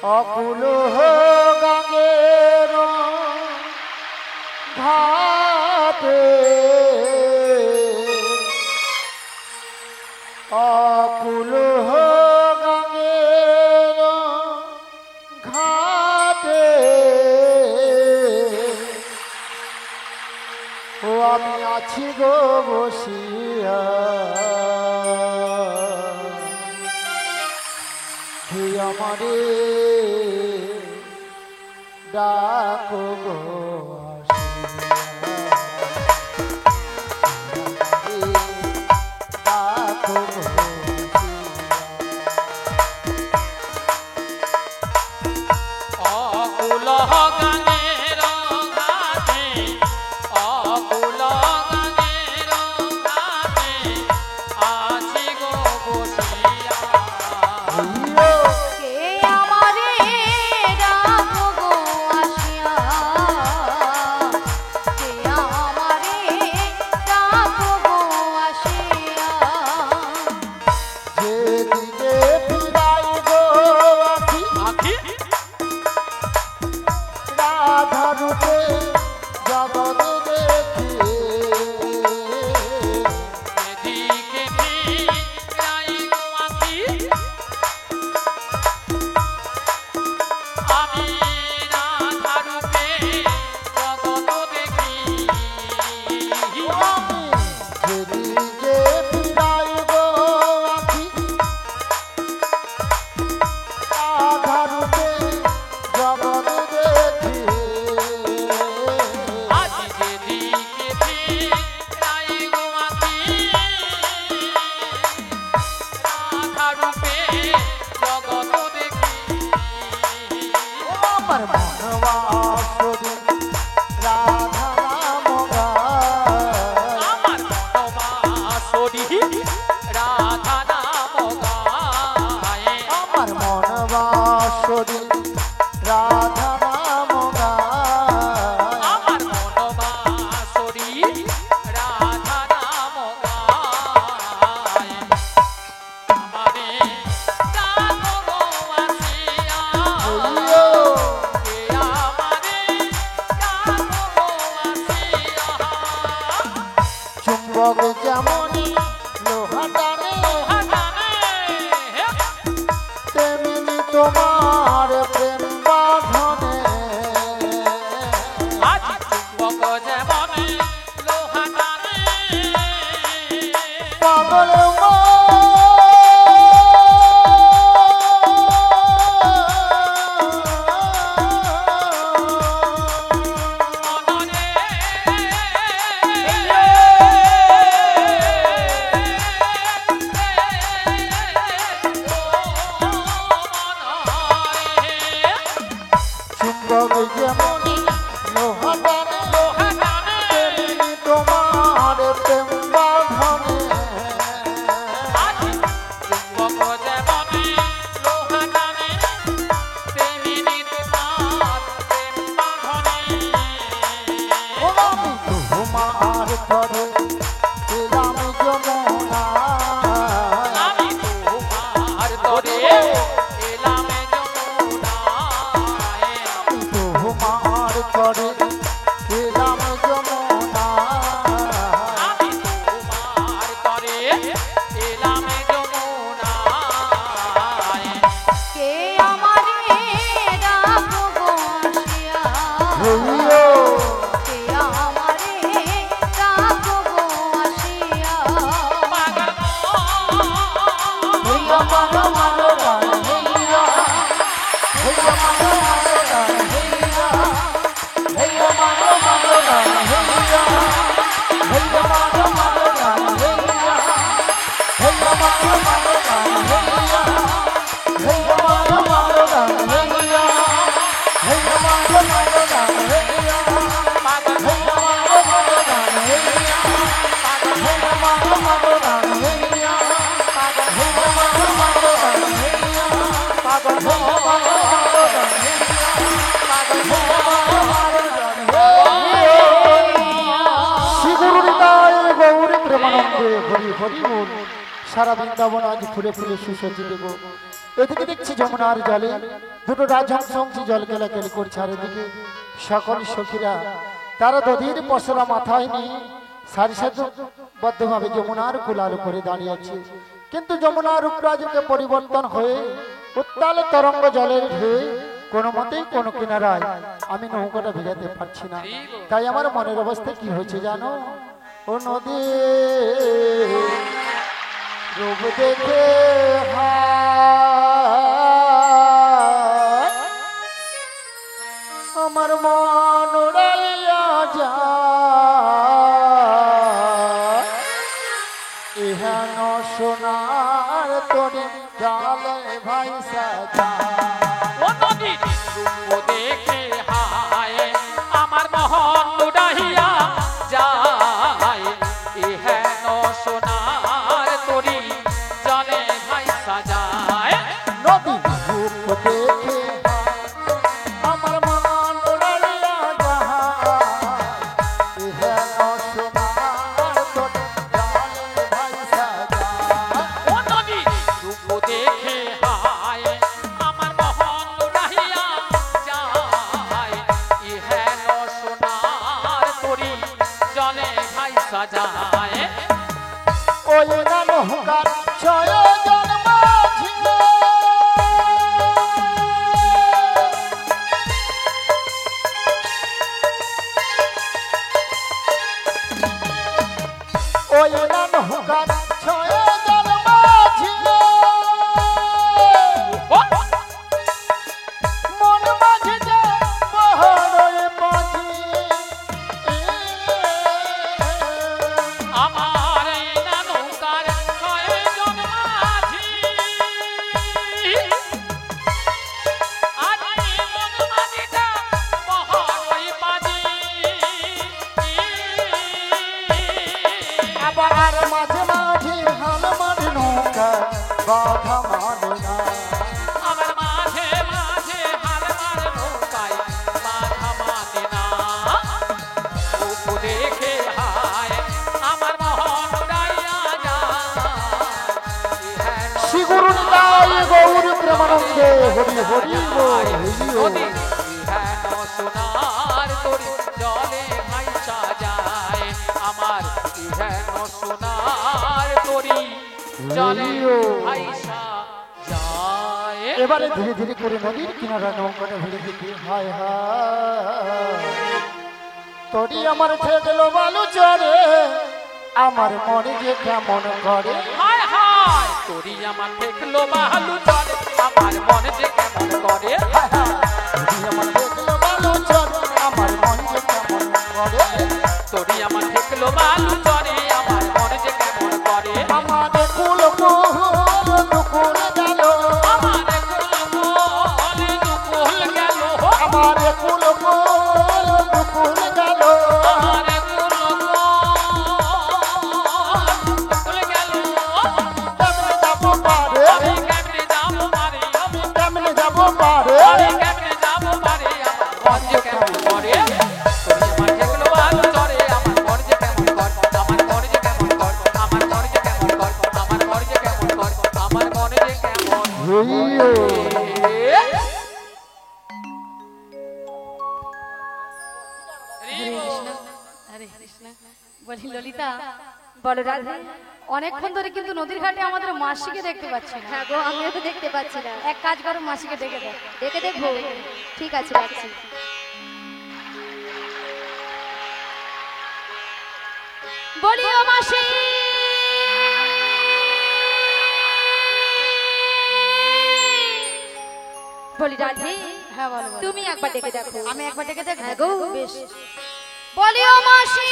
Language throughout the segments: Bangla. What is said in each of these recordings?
অকুল গঙ্গের ঘাটে অকুল গঙ্গের ঘাটে ও আমি আছি গো বসিয়া হে আমারে ডাকো গো যেমনি লোহা টানে তেমনি তোমার প্রেম বাঁধনে পাগল যেমনি লোহা টানে তেমনি তোমার প্রেম বাঁধনে তোমার তরে এলাম যমুনা করে এলাম যমুনা কে আমারে ডাকো বসিয়া কে আমারে ডাকো বসিয়া হেইয়া মানো মানো গান হেইয়া হেইয়া মানো মানো গান হেইয়া হেইয়া মানো মানো গান হেইয়া হেইয়া মানো মানো গান হেইয়া হেইয়া মানো মানো গান হেইয়া হেইয়া মানো মানো গান হেইয়া হেইয়া মানো মানো গান হেইয়া হেইয়া মানো মানো গান হেইয়া হেইয়া মানো মানো গান হেইয়া হেইয়া মানো মানো গান হেইয়া পাগল হো পাগল হো গান হেইয়া পাগল হো পাগল হো গান হেইয়া শ্রী গুরু নিতাই গৌর প্রেমানন্দে হরি হরি বল। সারা বৃন্দাবন আজ ফুলে ফুলে সুসজ্জিত গো। এদিকে দেখছি যমুনার জলে দুটো রাজহংসী জল কেলাকেলি করছে, আর এদিকে সকল সখীরা তারা দধির পশরা মাথায় নিয়ে সারি সারিবদ্ধভাবে যমুনার কুলাল করে দাঁড়িয়ে আছে। কিন্তু যমুনার রূপরাজকে পরিবর্তন হয়ে উত্তাল তরঙ্গ জলের ঢেউ কোনো মতেই কোনো কিনারায় আমি নৌকাটা ভেজাতে পারছি না। তাই আমার মনের অবস্থা কি হয়েছে জানো? ও নদী রূপ দেখে আমার মন উড়াইয়া যায়, ইহান সোনার তোরে জালে ভাই সাজা। ও নদীর রূপ দেখে হায় আমার মহন উড়াইয়া যায়, ইহেন সোনার তরি জলে ভাই সাজায়। নদী রূপ দেখে আমার মন উড়াইয়া যায়, ইহান সোনার তোরে জালে ভাই সাজা। ও নদীর রূপ দেখে হায় আমার মহন উড়াইয়া যায়, ইহেন সোনার তরি জলে ভাই সাজায়। ওই না নৌকার ছয় জন্ম ছিল, ওই না নৌকার ছয় জন্ম ছিল, ও মন মাঝে যে বহরে পাখি, আমার এই নানুকার ছয়জন মাঝি, আরে মন মাঝিটা মহারই বাজি। আবার মাঝে মাঝে হাল মারে নৌকা বাধা মানে না। আমার মাঝে মাঝে হার মার নৌকায় মাথা মাতে না। রূপ দেখে হায় আমার মহন উড়াইয়া যায়, ইহেন শ্রীগুরু নিতাই গৌর প্রেমানন্দে হরি হরি বল, হরি নদী বল। ইহেন সোনার তরি জলে ভাই সাজায়, আমার ইহেন সোনার তরি জলে ভাই সাজায়। এবারে ধীরে ধীরে করে নদীর কিনারা নৌকাটা ভিড়ে দিকে হায় হায়, তোরই আমার ঠেকলো বালু চরে, আমার মনে যে কেমন করে। হায় হায় তোরি আমার দেখলো বালু চলে, আমার মনে যে কেমন করে। হায় হায়, তোরই আমার ঠেকলো বালু চরে, আমার মনে যে কেমন করে। তোরি আমার দেখলো বালু চলে, আমার মনে যে কেমন করে। আমার কুল কুল দুকুল গেল, আমার কুল দুকুল গেল, আমার কুল কুল দুকুল গেল। আমার কুল গেল। কেমনে যাব পারে, আমি কেমনে যাবো পারে, আমি কেমনে যাব পারে। কেমনে যাবো পারে, আমার মন যে কেমন করে। তোরি আমার দেখলো বালু চলে, আমার মন যে কেমন করে, আমার মন যে কেমন করে, আমার মন যে কেমন করে, আমার মন যে কেমন করে, আমার মনে যে কেমন হইও। হরে কৃষ্ণ। বলি ললিতা, বলো রাধে, অনেকক্ষণ ধরে কিন্তু নদীর ঘাটে আমাদের মাসিকে দেখতে পাচ্ছি না। হ্যাঁ গো, আমিও তো দেখতে পাচ্ছি না। এক কাজ করো, মাসিকে ডেকে দাও। দেখে দেখবো। ঠিক আছে, রাখছি। বলি ও মাসি, বলি রাধে, হ্যাঁ বলো বলো। তুমি একবার ডেকে দেখো। আমি একবার ডেকে দেখবো? হ্যাঁ গো। বেশ। বলি ও মাসি,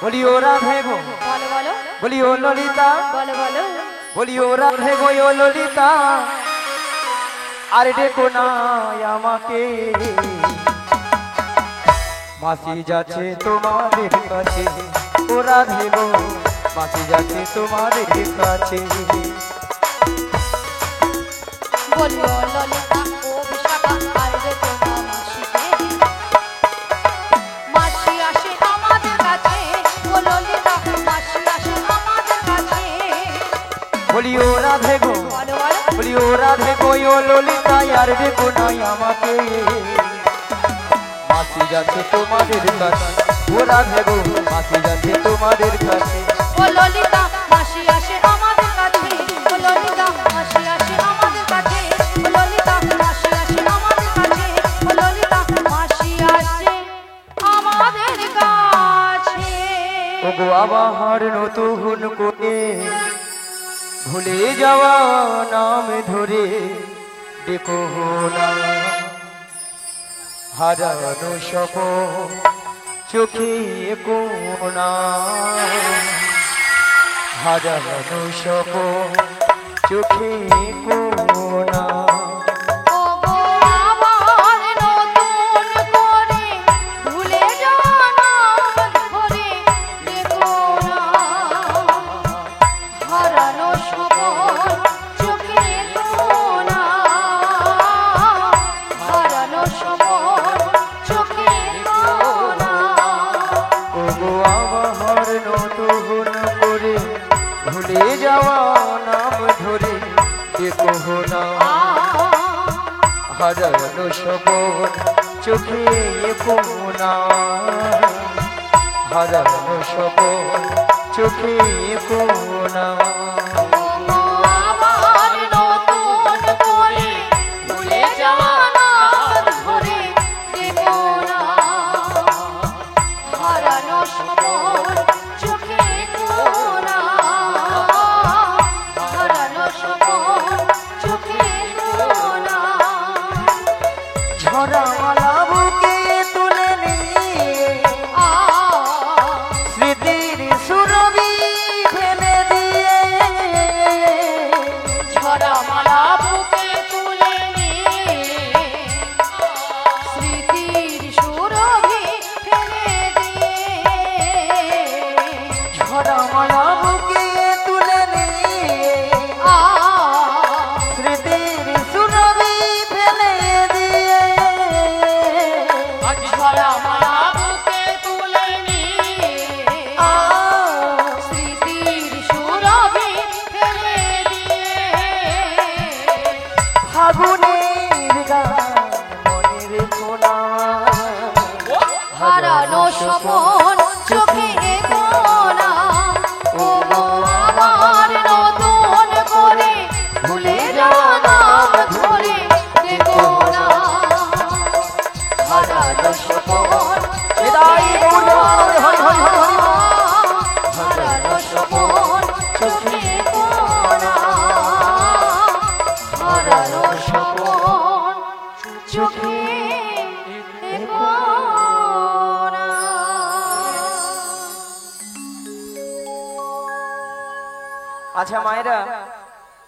বলিও রাধে গো, বলো বলো বলিও ললিতা, বলো বলো। বলিও রাধে গো ও ললিতা, আর ডেকো না আমাকে, মাসি যাচ্ছে তোমাদের কাছে ও রাধে গো মাসি যাচ্ছে তোমাদের কাছে বলিও ললিতা ও বিশাখা আর দেখো না মাসিকে মাসি আসে আমাদের কাছে ও ললিতা মাসি আসে আমাদের কাছে বলিও রাধে গো বলো বলো বলিও রাধে গো ও ললিতা আর দেখো না আমাকে মাসি যাচ্ছে তোমাদের কাছে ও রাধে গো মাসি যাচ্ছে তোমাদের কাছে ও ললিতা মাসি আসে আমাদের কাছে ও ললিতা মাসি আসে আমাদের কাছে ও ললিতা মাসি আসে আমাদের কাছে ও ললিতা মাসি আসে আমাদের কাছে ওগো আবার নতুন করে ভুলে যাওয়া নাম ধরে দেখো না হারানো সব চোখে কোনা হারানো সব চোখে কোনা ও গো আবার নতুন করে ভুলে যাওয়া নাম ধরে দেখো না হারানো সপন চোখে কোনা হারানো সপন চোখে কোনা ওগো আবার নতুন করে ভুলে যাওয়া নাম ধরে দেখো না হারানো সবন চোখে কোনা হারানো সবন চোখে কোনা আবার নতুন করে ভুলে যাওয়া নাম ধরে দেখো না হারানো সপন চোখে কোনা হারানো সপন চোখে কোনা ঝরা মালা বুকে তুলে নিয়ে স্মৃতির সুরভি ফেলে দিয়ে ঝরা মালা বুকে তুলে নিয়ে স্মৃতির সুরভি ফেলে দিয়ে ঝরা মালা বুকে তুলে নিয়ে স্মৃতির সুরভি ফেলে দিয়ে ঝরা মালা বুকে তুলে নিয়ে স্মৃতির সুরভি ফেলে দিয়ে ফাগুনের গান মনের কোনা হারানো স্বপন চোখে কোনা ও গো আবার নতুন করে ভুলে যাওয়া নাম ধরে দেখো না হারানো স্বপন বিদায় গৌর হরি হরি হরি হরি হারানো স্বপন চোখে কোনা হারানো স্বপন চোখে কোনা আচ্ছা মায়েরা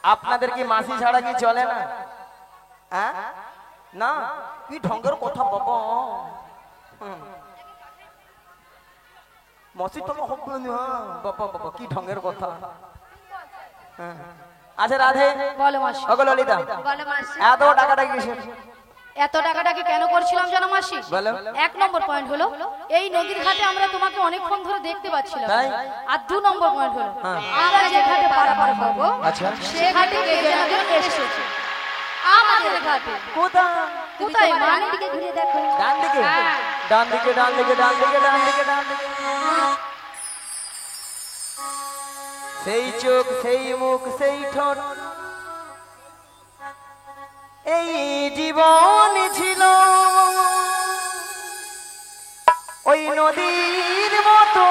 আপনাদের কি মাসি ছাড়া কি চলে না হ্যাঁ না কি ঢঙ্গের কথা বাবা মাসি তো হবে না বাবা বাবা কি ঢঙ্গের কথা হ্যাঁ। আচ্ছা রাধে বলো মাসি ওগো ললিতা বলো মাসি এত টাকাটা কিসের এত টাকাটাকে কেন করছিলাম জানো মাসি বলো। এক নম্বর পয়েন্ট হলো এই নদীর ঘাটে আমরা তোমাকে অনেকক্ষণ ধরে দেখতে পাচ্ছিলাম তাই? আর 2 নম্বর পয়েন্ট হলো হ্যাঁ। আমরা যে ঘাটে পারাপার হবো আচ্ছা সে ঘাটে কে যেন এসেছে আমাদের ঘাটে কোথায় কোথায় মানে দিকে ঘুরে দেখো ডান দিকে হ্যাঁ। ডান দিকে ডান দিকে ডান দিকে ডান দিকে ডান দিকে সেই চোখ সেই মুখ সেই ঠোঁট এই জীবন ছিল ওই নদীর মতো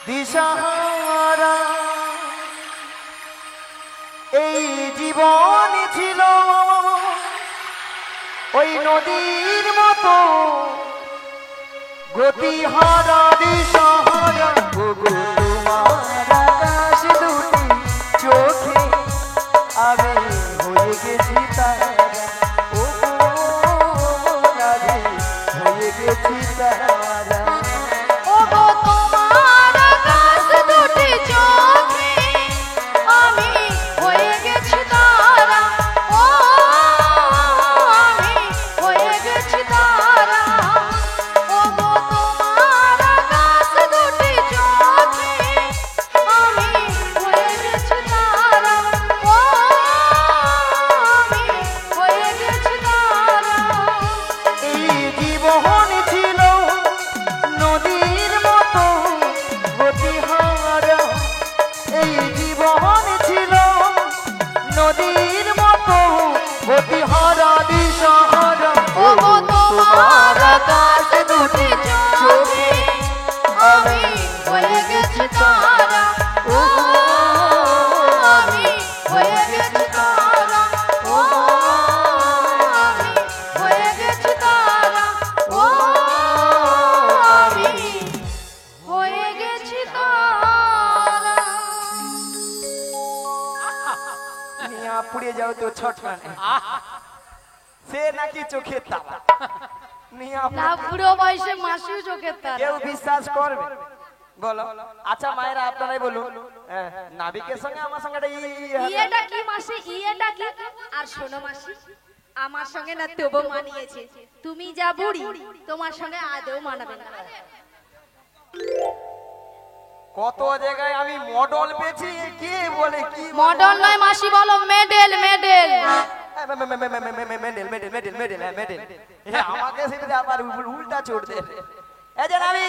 দিশাহারা এই জীবন ছিল ওই নদীর মতো গতিহারা দিশাহারা ওগো তোমার আকাশ দুটি চোখে আমি হয়ে গেছি তারা ওগো রাধে পুড়িয়ে যাও তো ছটকানে সে নাকি চোখের তারা নিয়ে না বুড়ো বয়সে মাসিও চোখের তারা। কেউ বিশ্বাস করবে বলো? আচ্ছা মায়েরা আপনারাই বলুন, নাবিকের সঙ্গে আমার সঙ্গে একটা ইয়েটা কি মাসি, ইয়েটা কি? আর শোনো মাসি, আমার সঙ্গে না তবু মানিয়েছে, তুমি যা বুড়ি তোমার সঙ্গে আদৌ মানাবে না। কত জায়গায় আমি মডেল পেয়েছি, কে বলে কি মডেল নয় মাসি, বলো medal medal. Medal medal medal medal medal আমাকে সেটা আবার উল্টা চোট দে। এই যে নামি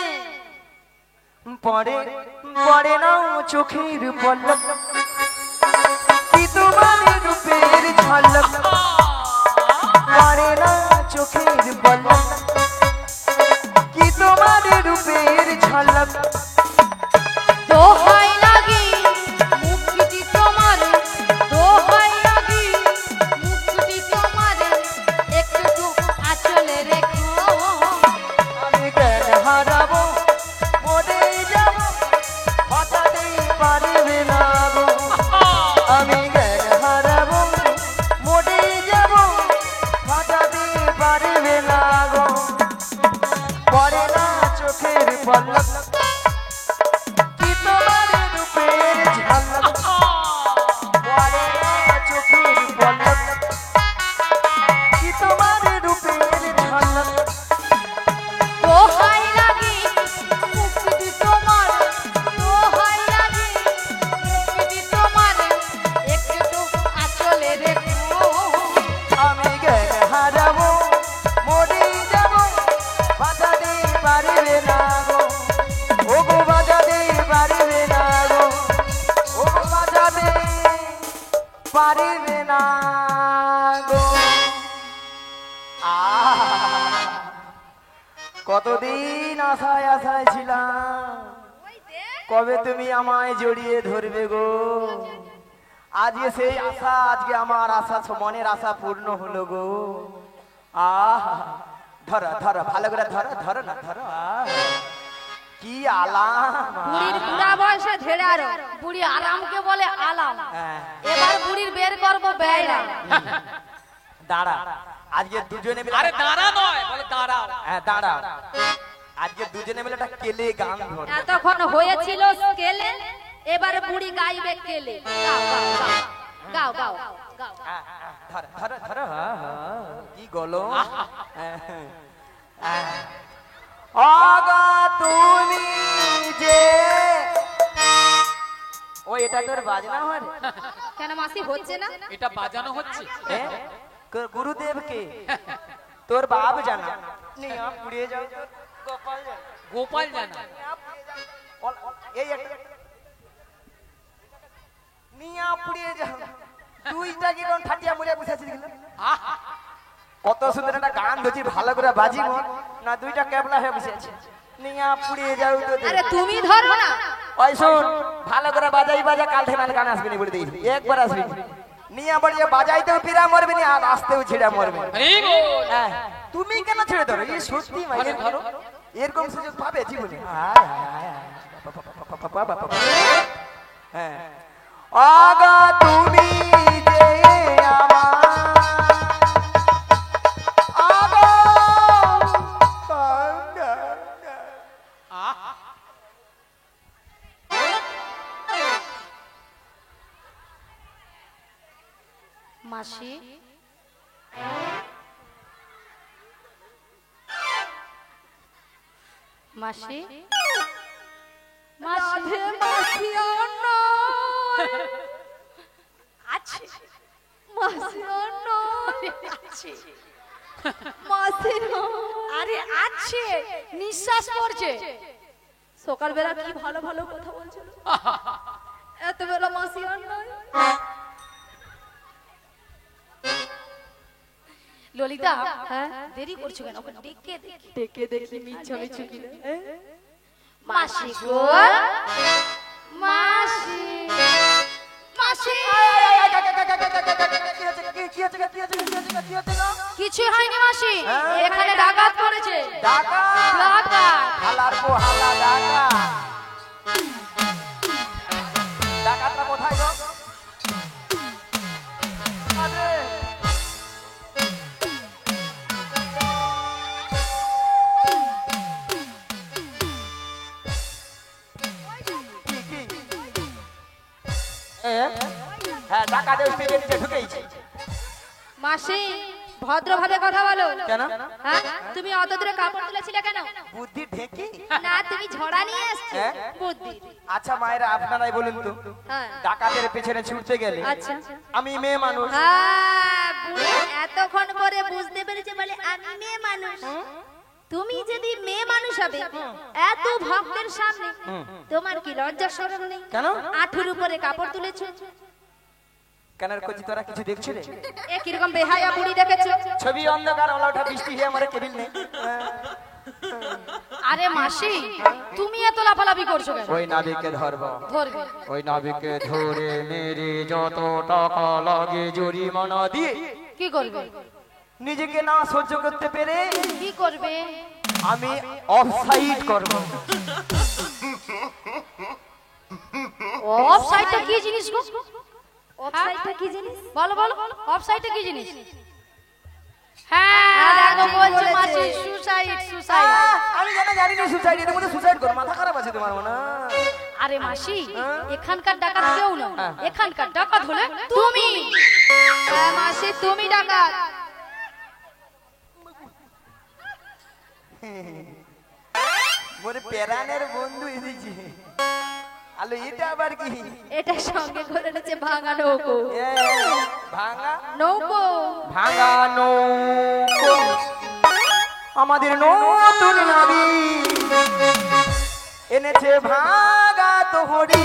পড়ে পড়ে না চোখের পলক, কি তোমার রূপের ঝলক, পড়ে না চোখের পলক, কি তোমার রূপের ঝলক। দোহাই লাগি মুক্তি তোমার, দোহাই লাগি মুক্তি তোমার, একটু আঁচলে রেখো। আমি কেন হারাবো, মরে যাবো, বাঁচাতে পারবে না গো। আমি কেন হারাবো, মরে যাবো, বাঁচাতে পারবে না গো। পড়ে না চোখের পলক, কি তোমার রূপের ঝলক, পড়ে না চোখের পলক, কি তোমার রূপের ঝলক। দোহাই লাগি মুক্তি তোমার, দোহাই লাগি মুক্তি তোমার, একটু আঁচলে রেখো। আমি জ্ঞান হারাবো, মরে যাবো, বাঁচাতে পারবে না গো। ও গো বাঁচাতে পারবে না গো, ও গো বাঁচাতে পারবে না গো। কতদিন আশায় আশায় ছিলাম, কবে তুমি আমায় জড়িয়ে ধরবে গো। আজকে সেই আশা, আজকে আমার আশা, মনের আশা পূর্ণ হলো গো। ধরো ধরো ভালো করে ধরো, ধরো না ধরো। কি আলাম। বুড়ির বুড়া বয়সে ঝেড়ে আরো, বুড়ি আরামকে বলে আলাম। হ্যাঁ, এবার বুড়ির বের করবো বেড়া। দাঁড়া আজকে দুজনে মিলে, আরে দাঁড়া নয়, বলে দাঁড়াও। হ্যাঁ দাঁড়াও, আজকে দুজনে মিলে একটা কেলে গান ধর। এতক্ষণ হয়েছিল স্কেলে, এবারে বুড়ি গাইবে কেলে। গাও গাও গাও গাও গাও। ধরো ধরো ধরো, কি গলো। আগা তুমি যে, ও এটা তোর বাজনা হয় রে? কেন মাসি হচ্ছে না? এটা বাজানো হচ্ছে। গুরুদেবকে তোর বাপ জানা নিয়া পুড়িয়ে যাও তোর গোপাল জানা। গোপাল জানা। এই একটা নিয়া পুড়িয়ে যাও, দুইটা কি কোন ঠাটিয়া মুড়ে বসেছি দেখলে। কত সুন্দর একটা গান ধরছি, ভালো করে বাজিব না, দুইটা ক্যাবলা হয়ে বসে আছে। নিয়া পুড়িয়ে যাও তো। আরে তুমি ধরো না। ওই শুন, ভালো করে বাজাই বাজা, কাল থেকে গান আসবি না বলে দিই, একবার আসবি। নিয়া বাড়িয়ে বাজাইতেও পিরা মরবি না, আর আসতেও ছিড়া মরবি। হরি বল। হ্যাঁ, তুমি কেন ছেড়ে ধরো? এই সত্যি মাইরে ধরো, এরকম সুযোগ পাবে জীবনে। হ্যাঁ, আগা তুমি যে আমার, আগা মাসি মাসি মাসি মাসি অন্য আছে, মাসি অন্য আছে, মাসি আরে আছে, নিঃশ্বাস পড়ছে। সকালবেলা কি ভালো ভালো কথা বলছিল, এত বেলা মাসি অন্য। ললিতা, হ্যাঁ দেরি করছো কেন? ডেকে দেখি, ডেকে দেখি মিছা মিছু কি। মাসি গো, মাসি মাসি। কিছু হয়নি মাসি, এখানে ডাকাত করেছে। ডাকাত হালার পো হালা ডাকাত। ডাকাতটা কোথায় গো? হ্যাঁ ডাকাতে স্টেজের নিচে ঢুকেইছে। মাসি ভদ্রভাবে কথা বলো। কেন? হ্যাঁ তুমি অত দূরে কাপড় তুলেছিলে কেন? বুদ্ধি ঢেকি। না তুমি ঝড়া নিয়ে এসছো হ্যাঁ? বুদ্ধি। আচ্ছা মায়েরা আপনারাই বলুন তো, হ্যাঁ ডাকাতের পেছনে ছুটতে গেলে আচ্ছা আমি মেয়ে মানুষ, হ্যাঁ বুড়ি এতক্ষণ করে বুঝতে পেরেছে বলে আমি মেয়ে মানুষ। তুমি যদি মেয়ে মানুষ হবে এত ভক্তের সামনে তোমার কি লজ্জা শরম নেই? কেন? আঠুর উপরে কাপড় তুলেছো। কেন কচি তোরা কিছু দেখছিলে? এ কিরকম বেহায়া বুড়ি দেখেছো? ছবি অন্ধকার ওলা ওঠা বৃষ্টি হয়ে আমার কেবিল নেই। আরে মাসি তুমি এত লাফালাফি করছো কেন? ওই নাবিককে ধরবো, ধরবে ওই নাবিককে ধরে মেরে যত টাকা লাগে জরিমানা দিয়ে কি করবে? নিজেকে না সহ্য করতে পেরে কি করবে? আমি অফসাইড করব। অফসাইডটা কি জিনিস গো? অফসাইডটা কি জিনিস? বলো বলো অফসাইডটা কি জিনিস? হ্যাঁ দেখো বলছে মাসি সুসাইড সুসাইড। আমি জানি না সুসাইড, এর মধ্যে সুসাইড কর, মাথা খারাপ আছে তোমার মনে হয়? আরে মাসি এখানকার ডাকাত কেউ না, এখানকার ডাকাত হলে তুমি। হ্যাঁ মাসি তুমি ডাকাত। মোরে পেরানের বন্ধু এসেছে। আলো এটা আবার কি? এটা সঙ্গে করে এনেছে ভাঙা নৌকো। এ, ভাঙা নৌকো ভাঙা নৌকো, আমাদের নতুন নাবি এনেছে ভাঙা তোহরি।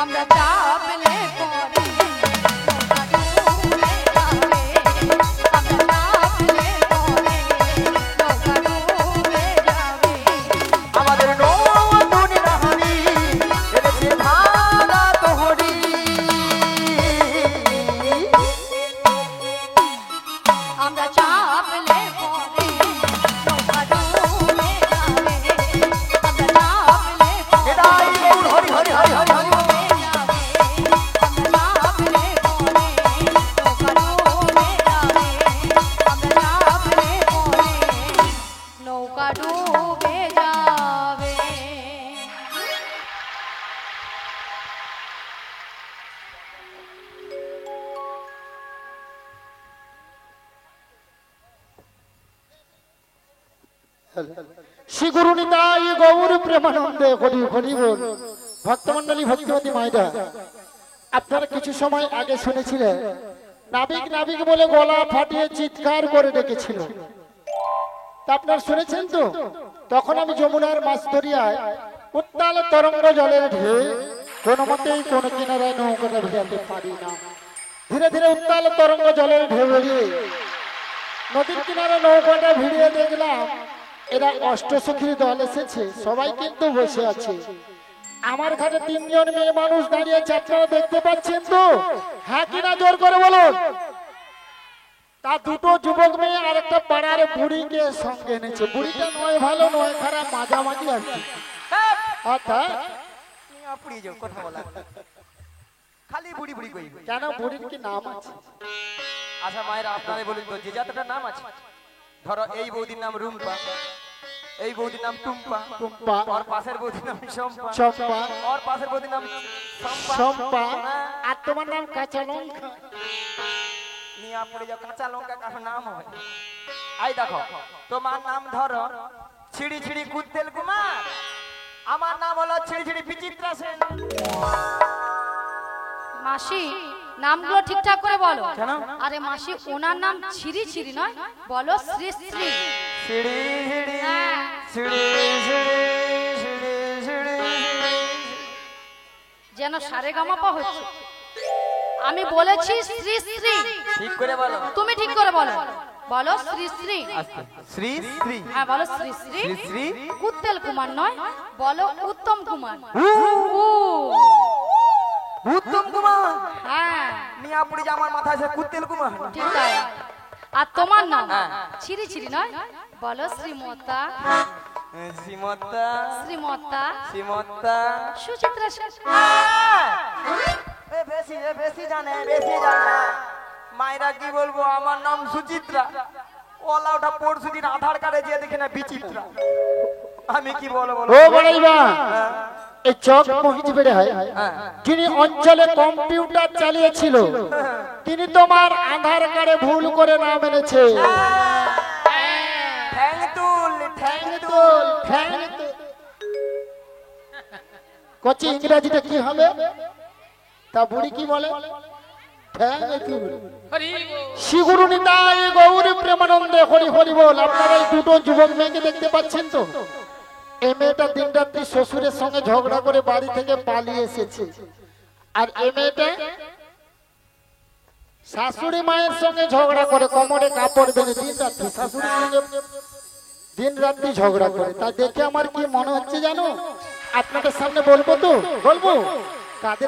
আমরা চাপলে পরে নৌকা ডুবে যাবে। আমরা চাপলে পরে নৌকা ডুবে যাবে। আমাদের নতুন নাবি এনেছে ভাঙা তোহরি। আমরা চাপলে পরে নৌকা ডুবে যাবে। আমরা চাপলে পরে এটাই গৌর হরি হরি হরি হরি হরি। নৌকা ডুবে যাবে। শ্রী গুরু নিতাই গৌর প্রেমানন্দে হরি হরি বল। ভক্তমন্ডলী ভক্তিমতী মাইরা, আপনারা কিছু সময় আগে শুনেছিলেন নাবিক নাবিক বলে গলা ফাটিয়ে চিৎকার করে ডেকেছিল। তা আপনারা শুনেছেন তো? তখন আমি যমুনার মাছ দরিয়ায় উত্তাল তরঙ্গ জলের ঢেউ, কোনো মতেই কোনো কিনারায় নৌকাটা ভিড়াতে পারি না। ধীরে ধীরে উত্তাল তরঙ্গ জলের ঢেউ এড়িয়ে নদীর কিনারে নৌকাটা ভিড়িয়ে দেখলাম এরা অষ্টসখীর দল এসেছে, সবাই কিন্তু বসে আছে। আমার ঘাটে তিনজন মেয়ে মানুষ দাঁড়িয়ে আছে, আপনারা দেখতে পাচ্ছেন তো? হ্যাঁ কিনা জোর করে বলুন। তা দুটো যুবক মেয়ে আর একটা পাড়ার বুড়িকে সঙ্গে এনেছে। বুড়িটা নয় ভালো নয় খারাপ, মাঝামাঝি আর কি। অর্থাৎ আপনি যাও কথা বলা, খালি বুড়ি বুড়ি কই। কেন বুড়ির কি নাম আছে? আচ্ছা মায়েরা আপনারাই বলুন তো, যে যাত্রাটা নাম আছে। ধরো এই বৌদির নাম রুম্পা, এই বৌদির নাম টুম্পা, টুম্পা, আর পাশের বৌদির নাম চম্পা, চম্পা, আর পাশের বৌদির নাম চম্পা। চম্পা, আর তোমার নাম কাঁচা লঙ্কা। নিয়ে পড়ে যাও, কাঁচা লঙ্কা কারো নাম হয়। আই দেখো তোমার নাম ধরো ছিড়ি ছিড়ি কুদ্দেল কুমার, আমার নাম হলো ছিড়ি ছিড়ি বিচিত্রা সেন। মাসি নামগুলো ঠিকঠাক করে বলো। কেন? আরে মাসি ওনার নাম ছিরি ছিরি নয়, বলো শ্রী শ্রী। ছিড়ি ছিড়ি হ্যাঁ। ছিড়ি ছিড়ি ছিড়ি ছিড়ি। যেন সারে গামাপা হচ্ছে। আমি বলেছি শ্রী শ্রী, ঠিক করে বলো। তুমি ঠিক করে বলো। বলো শ্রী শ্রী। শ্রী শ্রী হ্যাঁ বলো শ্রী শ্রী। শ্রী শ্রী উত্তেল কুমার নয়, বলো উত্তম কুমার। উত্তম কুমার। হ্যাঁ মিয়া পড়ে যা, আমার মাথায় সে কুত্তেল কুমার। ঠিক তাই। আর তোমার নাম হ্যাঁ। ছিরি ছিরি নয়, বলো শ্রীমতা। শ্রীমতা শ্রীমতা শ্রীমতা সুচিত্রা সেন। বেশি জানে বেশি জানে। মায়েরা কি বলবো, আমার নাম সুচিত্রা, ওলা ওটা পরশু দিন আধার কার্ডে যে দেখে না বিচিত্রা। আমি কি বলবো বলো? ও বড়াইবা, এই চক মহিজবেড়ে হয় যিনি অঞ্চলে কম্পিউটার চালিয়েছিল তিনি তোমার আধার কার্ডে ভুল করে নাম এনেছে। ঠ্যাং তুল, ঠ্যাং তুল। কচি ইংরেজিটা কি হবে? তা বুড়ি কি বলে? হরি শ্রীগুরু নিতাই গৌরী প্রেমানন্দে হরি হরি বল। আপনারা এই দুটো যুবক মেয়েকে দেখতে পাচ্ছেন তো? এই মেয়েটা দিন রাত্রি শ্বশুরের সঙ্গে ঝগড়া করে বাড়ি থেকে পালিয়ে এসেছে, আর এই মেয়েটা শাশুড়ি মায়ের সঙ্গে ঝগড়া করে কোমরে কাপড় বেঁধে দিন রাত্রি শাশুড়ির সঙ্গে দিন রাত্রি ঝগড়া করে। তা দেখে আমার কি মনে হচ্ছে জানো? আপনাদের সামনে বলবো তো বলবো কাদের